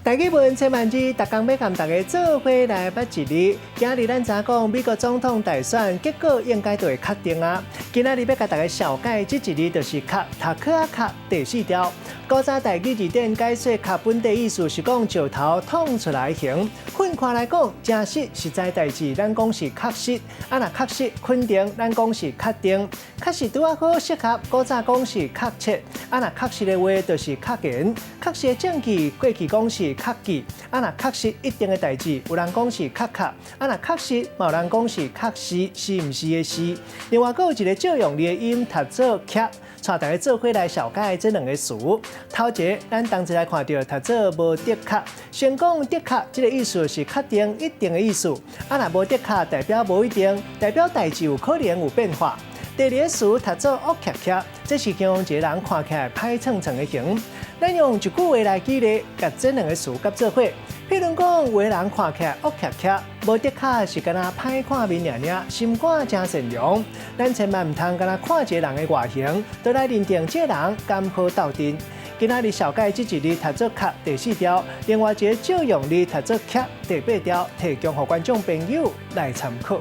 大家问千万字，逐工要甲大家做伙来捌一日。今日咱知讲美国总统大选结果应该就会确定啊。今仔日要甲大家小解这一日就是卡塔克阿卡第4条。古早台语字典解说卡本地意思是讲石头捅出来形。混看来讲，真实实在代志，咱讲是确实；啊，若确实肯定，咱讲是确定。确实拄啊好适合，古早讲是确切；啊，若确实的话就是确言。确实的证据，过去讲是确据；啊，若确实一定的代志，有人讲是确确；啊，若确实，嘛有人讲是确实，是毋是的是。另外，还有一个借用字的音，读做确。带大家做伙来小解这两个词。头一个，咱同齐来看到读做无的确。先讲的确，这个意思是确定、一定的意思。啊，若无的确，代表无一定，代表代志有可能有变化。第二个词读做乌恰恰，这是形容一个人看起来歹蹭蹭的形。咱用一句话来举例，甲这两个词夹做伙。譬如讲，有个人看起来乌恰恰，无的确是敢若歹看面尔尔，心肝真善良。咱千万唔通敢若看一个人的外形，就来认定这个人甘好斗阵。今仔日小解这一日读做确第4条，另外一个借用字读做确第8条，提供给观众朋友来参考。